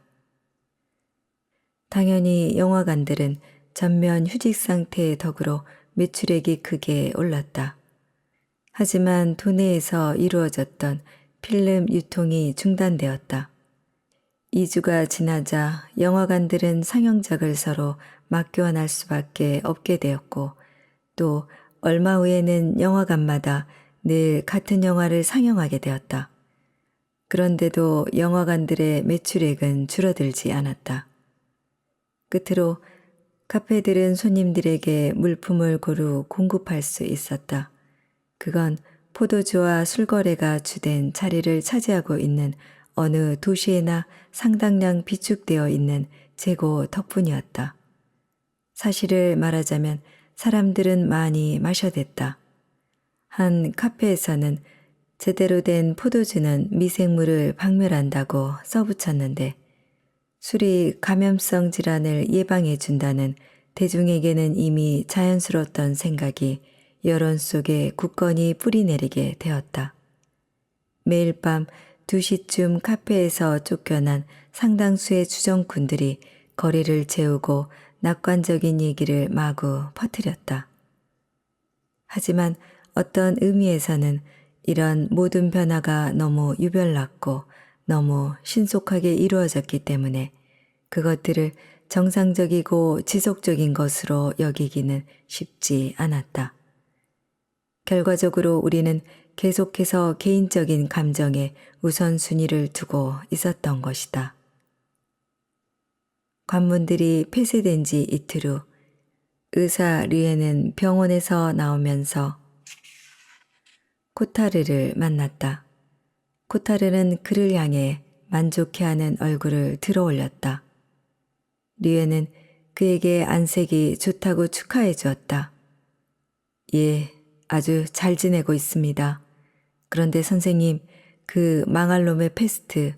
당연히 영화관들은 전면 휴직 상태에 더불어 매출액이 크게 올랐다. 하지만 도내에서 이루어졌던 필름 유통이 중단되었다. 2주가 지나자 영화관들은 상영작을 서로 맞교환할 수밖에 없게 되었고 또 얼마 후에는 영화관마다 늘 같은 영화를 상영하게 되었다. 그런데도 영화관들의 매출액은 줄어들지 않았다. 끝으로 카페들은 손님들에게 물품을 고루 공급할 수 있었다. 그건 포도주와 술거래가 주된 자리를 차지하고 있는 어느 도시에나 상당량 비축되어 있는 재고 덕분이었다. 사실을 말하자면 사람들은 많이 마셔댔다. 한 카페에서는 제대로 된 포도주는 미생물을 박멸한다고 써붙였는데 술이 감염성 질환을 예방해 준다는 대중에게는 이미 자연스러웠던 생각이 여론 속에 굳건히 뿌리내리게 되었다. 매일 밤 2시쯤 카페에서 쫓겨난 상당수의 주정꾼들이 거리를 채우고 낙관적인 얘기를 마구 퍼뜨렸다. 하지만 어떤 의미에서는 이런 모든 변화가 너무 유별났고 너무 신속하게 이루어졌기 때문에 그것들을 정상적이고 지속적인 것으로 여기기는 쉽지 않았다. 결과적으로 우리는 계속해서 개인적인 감정에 우선순위를 두고 있었던 것이다. 관문들이 폐쇄된 지 이틀 후 의사 류에는 병원에서 나오면서 코타르를 만났다. 코타르는 그를 향해 만족해하는 얼굴을 들어올렸다. 류에는 그에게 안색이 좋다고 축하해 주었다. 예, 아주 잘 지내고 있습니다. 그런데 선생님, 그 망할 놈의 패스트,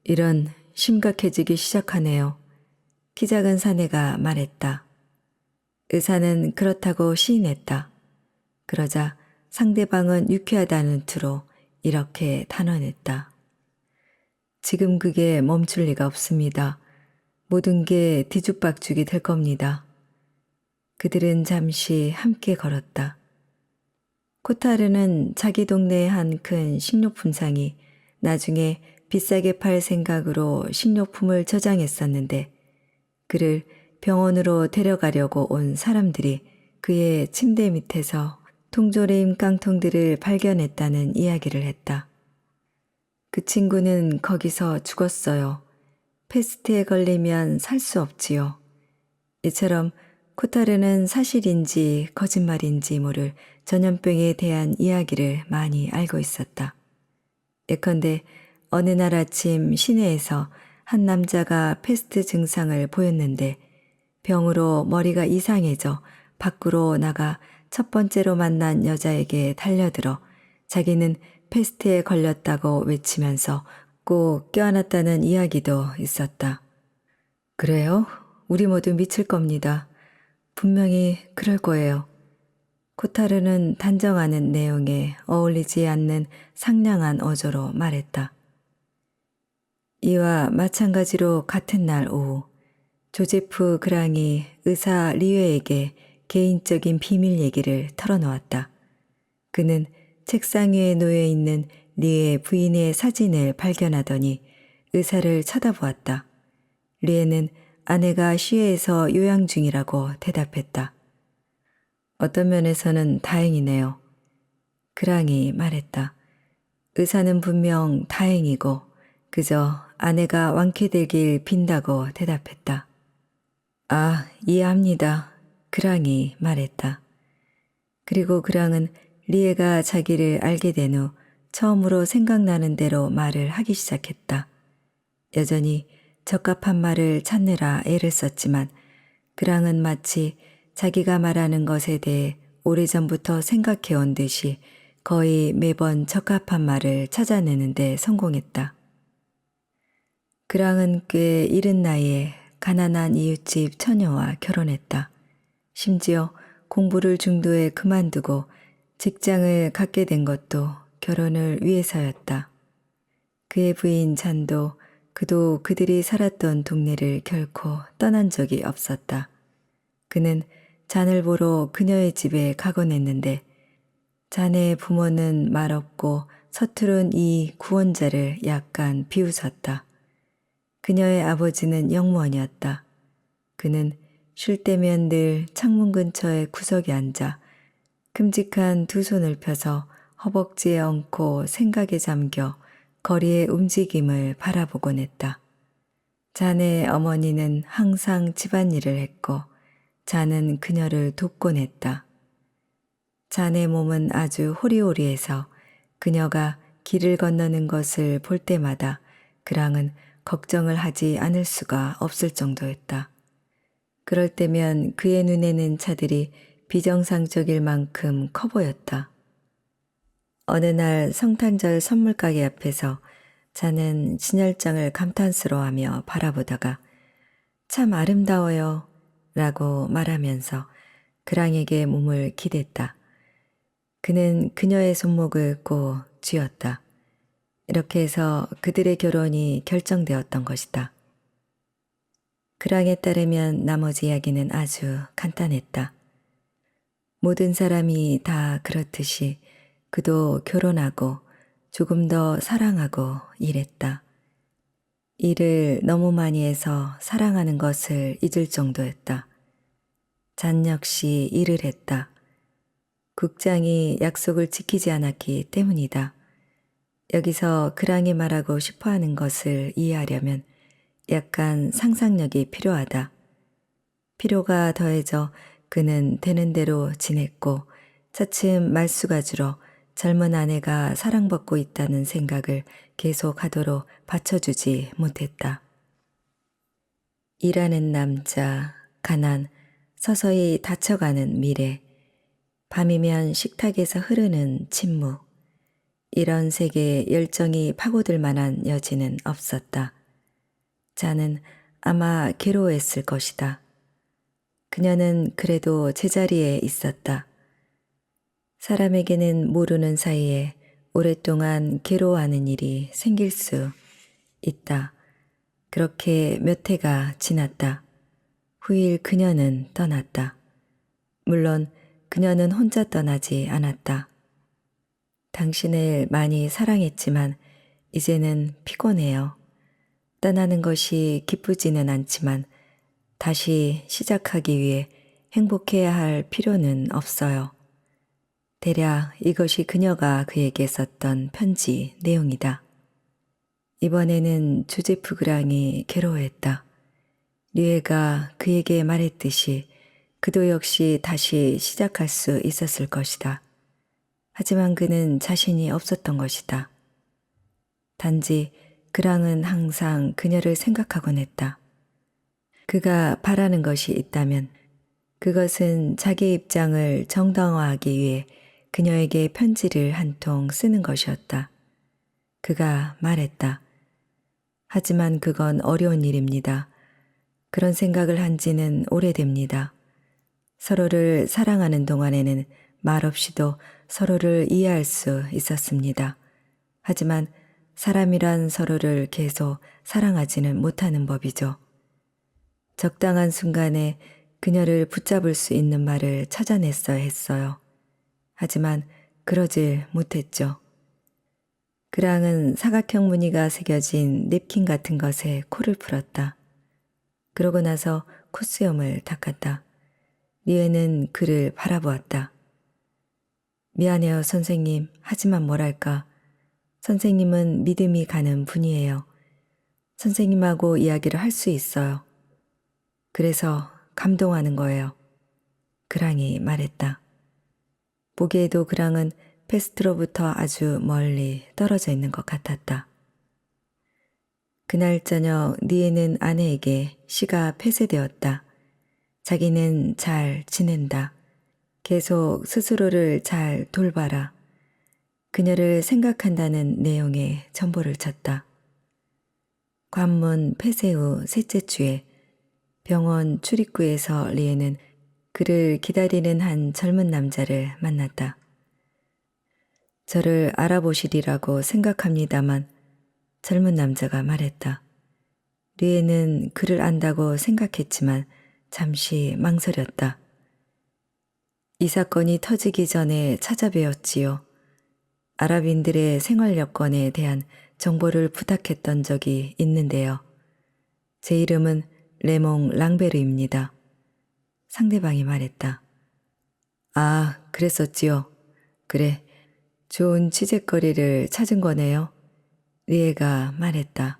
이런 심각해지기 시작하네요. 키 작은 사내가 말했다. 의사는 그렇다고 시인했다. 그러자 상대방은 유쾌하다는 투로 이렇게 단언했다. 지금 그게 멈출 리가 없습니다. 모든 게 뒤죽박죽이 될 겁니다. 그들은 잠시 함께 걸었다. 코타르는 자기 동네의 한 큰 식료품상이 나중에 비싸게 팔 생각으로 식료품을 저장했었는데 그를 병원으로 데려가려고 온 사람들이 그의 침대 밑에서 통조림 깡통들을 발견했다는 이야기를 했다. 그 친구는 거기서 죽었어요. 패스트에 걸리면 살 수 없지요. 이처럼 코타르는 사실인지 거짓말인지 모를 전염병에 대한 이야기를 많이 알고 있었다. 예컨대 어느 날 아침 시내에서 한 남자가 패스트 증상을 보였는데 병으로 머리가 이상해져 밖으로 나가 첫 번째로 만난 여자에게 달려들어 자기는 패스트에 걸렸다고 외치면서 꼭 껴안았다는 이야기도 있었다. 그래요? 우리 모두 미칠 겁니다. 분명히 그럴 거예요. 코타르는 단정하는 내용에 어울리지 않는 상냥한 어조로 말했다. 이와 마찬가지로 같은 날 오후 조제프 그랑이 의사 리웨에게 개인적인 비밀 얘기를 털어놓았다. 그는 책상 위에 놓여 있는 리웨 부인의 사진을 발견하더니 의사를 쳐다보았다. 리웨는 아내가 시외에서 요양 중이라고 대답했다. 어떤 면에서는 다행이네요. 그랑이 말했다. 의사는 분명 다행이고 그저 아내가 완쾌되길 빈다고 대답했다. 아, 이해합니다. 그랑이 말했다. 그리고 그랑은 리에가 자기를 알게 된 후 처음으로 생각나는 대로 말을 하기 시작했다. 여전히 적합한 말을 찾느라 애를 썼지만 그랑은 마치 자기가 말하는 것에 대해 오래전부터 생각해온 듯이 거의 매번 적합한 말을 찾아내는 데 성공했다. 그랑은 꽤 이른 나이에 가난한 이웃집 처녀와 결혼했다. 심지어 공부를 중도에 그만두고 직장을 갖게 된 것도 결혼을 위해서였다. 그의 부인 잔도 그도 그들이 살았던 동네를 결코 떠난 적이 없었다. 그는 잔을 보러 그녀의 집에 가곤 했는데 자네의 부모는 말없고 서투른 이 구원자를 약간 비웃었다. 그녀의 아버지는 영무원이었다. 그는 쉴 때면 늘 창문 근처의 구석에 앉아 큼직한 두 손을 펴서 허벅지에 얹고 생각에 잠겨 거리의 움직임을 바라보곤 했다. 자네의 어머니는 항상 집안일을 했고 자는 그녀를 돕곤 했다. 자네 몸은 아주 호리호리해서 그녀가 길을 건너는 것을 볼 때마다 그랑은 걱정을 하지 않을 수가 없을 정도였다. 그럴 때면 그의 눈에는 차들이 비정상적일 만큼 커 보였다. 어느 날 성탄절 선물가게 앞에서 자는 진열장을 감탄스러워하며 바라보다가 참 아름다워요 라고 말하면서 그랑에게 몸을 기댔다. 그는 그녀의 손목을 꼭 쥐었다. 이렇게 해서 그들의 결혼이 결정되었던 것이다. 그랑에 따르면 나머지 이야기는 아주 간단했다. 모든 사람이 다 그렇듯이 그도 결혼하고 조금 더 사랑하고 일했다. 일을 너무 많이 해서 사랑하는 것을 잊을 정도였다. 잔 역시 일을 했다. 국장이 약속을 지키지 않았기 때문이다. 여기서 그랑이 말하고 싶어하는 것을 이해하려면 약간 상상력이 필요하다. 필요가 더해져 그는 되는 대로 지냈고 차츰 말수가 줄어 젊은 아내가 사랑받고 있다는 생각을 계속하도록 받쳐주지 못했다. 일하는 남자, 가난, 서서히 닫혀가는 미래, 밤이면 식탁에서 흐르는 침묵, 이런 세계에 열정이 파고들 만한 여지는 없었다. 자는 아마 괴로워했을 것이다. 그녀는 그래도 제자리에 있었다. 사람에게는 모르는 사이에 오랫동안 괴로워하는 일이 생길 수 있다. 그렇게 몇 해가 지났다. 후일 그녀는 떠났다. 물론 그녀는 혼자 떠나지 않았다. 당신을 많이 사랑했지만 이제는 피곤해요. 떠나는 것이 기쁘지는 않지만 다시 시작하기 위해 행복해야 할 필요는 없어요. 대략 이것이 그녀가 그에게 썼던 편지 내용이다. 이번에는 조제프 그랑이 괴로워했다. 류에가 그에게 말했듯이 그도 역시 다시 시작할 수 있었을 것이다. 하지만 그는 자신이 없었던 것이다. 단지 그랑은 항상 그녀를 생각하곤 했다. 그가 바라는 것이 있다면 그것은 자기 입장을 정당화하기 위해 그녀에게 편지를 한 통 쓰는 것이었다. 그가 말했다. 하지만 그건 어려운 일입니다. 그런 생각을 한 지는 오래됩니다. 서로를 사랑하는 동안에는 말없이도 서로를 이해할 수 있었습니다. 하지만 사람이란 서로를 계속 사랑하지는 못하는 법이죠. 적당한 순간에 그녀를 붙잡을 수 있는 말을 찾아냈어야 했어요. 하지만 그러질 못했죠. 그랑은 사각형 무늬가 새겨진 냅킨 같은 것에 코를 풀었다. 그러고 나서 콧수염을 닦았다. 리에는 그를 바라보았다. 미안해요, 선생님. 하지만 뭐랄까. 선생님은 믿음이 가는 분이에요. 선생님하고 이야기를 할 수 있어요. 그래서 감동하는 거예요. 그랑이 말했다. 보기에도 그랑은 페스트로부터 아주 멀리 떨어져 있는 것 같았다. 그날 저녁 니에는 아내에게 시가 폐쇄되었다. 자기는 잘 지낸다. 계속 스스로를 잘 돌봐라. 그녀를 생각한다는 내용의 전보를 쳤다. 관문 폐쇄 후 셋째 주에 병원 출입구에서 리에는 그를 기다리는 한 젊은 남자를 만났다. 저를 알아보시리라고 생각합니다만 젊은 남자가 말했다. 리에는 그를 안다고 생각했지만 잠시 망설였다. 이 사건이 터지기 전에 찾아뵈었지요. 아랍인들의 생활 여건에 대한 정보를 부탁했던 적이 있는데요. 제 이름은 레몽 랑베르입니다. 상대방이 말했다. 아, 그랬었지요. 그래, 좋은 취재거리를 찾은 거네요. 리에가 말했다.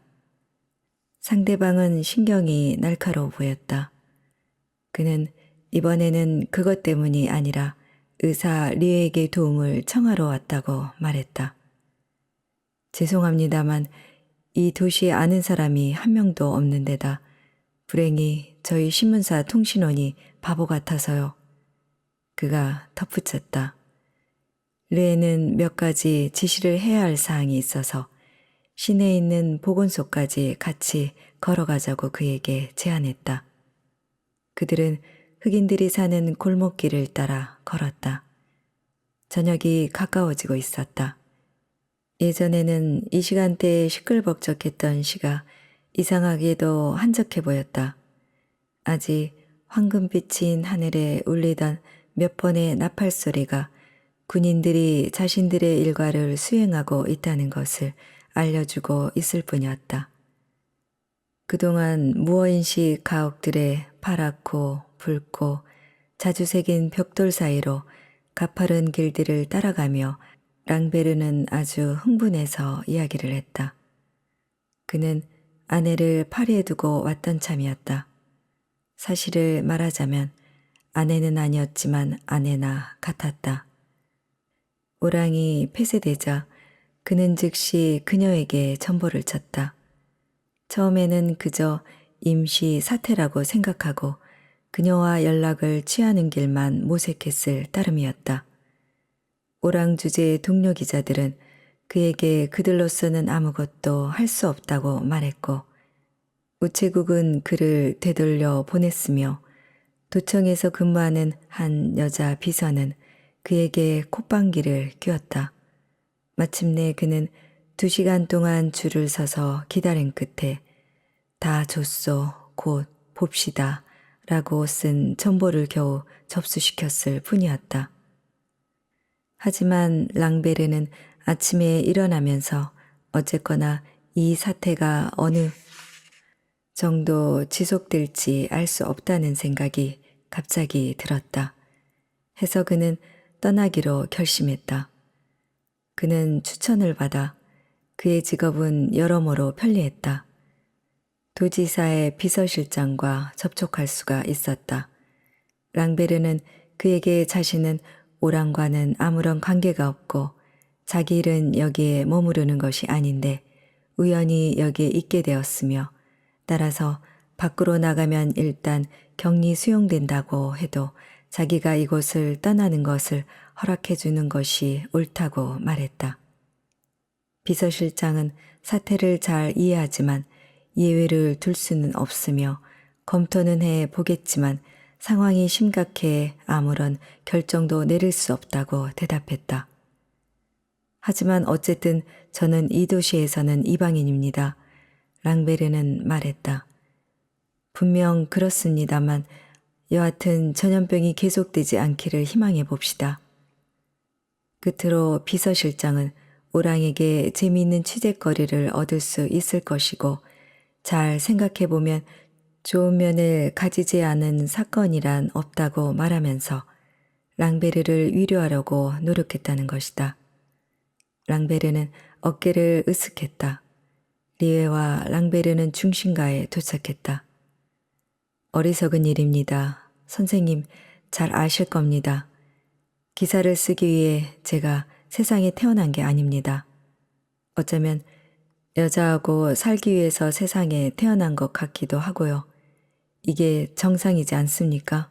상대방은 신경이 날카로워 보였다. 그는 이번에는 그것 때문이 아니라 의사 리에에게 도움을 청하러 왔다고 말했다. 죄송합니다만 이 도시에 아는 사람이 한 명도 없는 데다 불행히 저희 신문사 통신원이 바보 같아서요. 그가 덧붙였다. 리에는 몇 가지 지시를 해야 할 사항이 있어서 시내에 있는 보건소까지 같이 걸어가자고 그에게 제안했다. 그들은 흑인들이 사는 골목길을 따라 걸었다. 저녁이 가까워지고 있었다. 예전에는 이 시간대에 시끌벅적했던 시가 이상하게도 한적해 보였다. 아직 황금빛인 하늘에 울리던 몇 번의 나팔 소리가 군인들이 자신들의 일과를 수행하고 있다는 것을 알려주고 있을 뿐이었다. 그동안 무어인식 가옥들의 파랗고 붉고 자주 새긴 벽돌 사이로 가파른 길들을 따라가며 랑베르는 아주 흥분해서 이야기를 했다. 그는 아내를 파리에 두고 왔던 참이었다. 사실을 말하자면 아내는 아니었지만 아내나 같았다. 오랑이 폐쇄되자 그는 즉시 그녀에게 전보를 쳤다. 처음에는 그저 임시 사태라고 생각하고 그녀와 연락을 취하는 길만 모색했을 따름이었다. 오랑 주제의 동료 기자들은 그에게 그들로서는 아무것도 할 수 없다고 말했고 우체국은 그를 되돌려 보냈으며 도청에서 근무하는 한 여자 비서는 그에게 콧방귀를 뀌었다. 마침내 그는 2시간 동안 줄을 서서 기다린 끝에 다 줬소, 곧 봅시다 라고 쓴 전보를 겨우 접수시켰을 뿐이었다. 하지만 랑베르는 아침에 일어나면서 어쨌거나 이 사태가 어느 정도 지속될지 알 수 없다는 생각이 갑자기 들었다. 해서 그는 떠나기로 결심했다. 그는 추천을 받아 그의 직업은 여러모로 편리했다. 도지사의 비서실장과 접촉할 수가 있었다. 랑베르는 그에게 자신은 오랑과는 아무런 관계가 없고 자기 일은 여기에 머무르는 것이 아닌데 우연히 여기에 있게 되었으며 따라서 밖으로 나가면 일단 격리 수용된다고 해도 자기가 이곳을 떠나는 것을 허락해 주는 것이 옳다고 말했다. 비서실장은 사태를 잘 이해하지만 예외를 둘 수는 없으며 검토는 해 보겠지만 상황이 심각해 아무런 결정도 내릴 수 없다고 대답했다. 하지만 어쨌든 저는 이 도시에서는 이방인입니다. 랑베르는 말했다. 분명 그렇습니다만 여하튼 전염병이 계속되지 않기를 희망해 봅시다. 끝으로 비서실장은 오랑에게 재미있는 취재거리를 얻을 수 있을 것이고 잘 생각해보면 좋은 면을 가지지 않은 사건이란 없다고 말하면서 랑베르를 위로하려고 노력했다는 것이다. 랑베르는 어깨를 으쓱했다. 리에와 랑베르는 중심가에 도착했다. 어리석은 일입니다. 선생님, 잘 아실 겁니다. 기사를 쓰기 위해 제가 세상에 태어난 게 아닙니다. 어쩌면 여자하고 살기 위해서 세상에 태어난 것 같기도 하고요. 이게 정상이지 않습니까?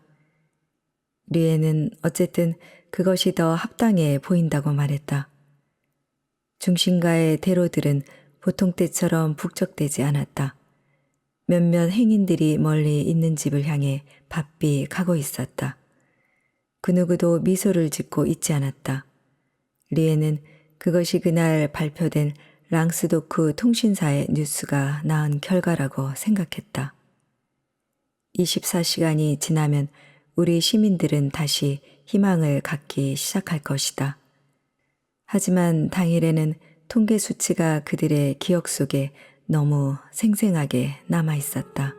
리에는 어쨌든 그것이 더 합당해 보인다고 말했다. 중심가의 대로들은 보통 때처럼 북적대지 않았다. 몇몇 행인들이 멀리 있는 집을 향해 바삐 가고 있었다. 그 누구도 미소를 짓고 있지 않았다. 리에는 그것이 그날 발표된 랑스도크 통신사의 뉴스가 낳은 결과라고 생각했다. 24시간이 지나면 우리 시민들은 다시 희망을 갖기 시작할 것이다. 하지만 당일에는 통계 수치가 그들의 기억 속에 너무 생생하게 남아 있었다.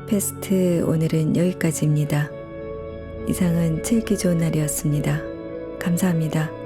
패스트 오늘은 여기까지입니다. 이상은 칠기 좋은 날이었습니다. 감사합니다.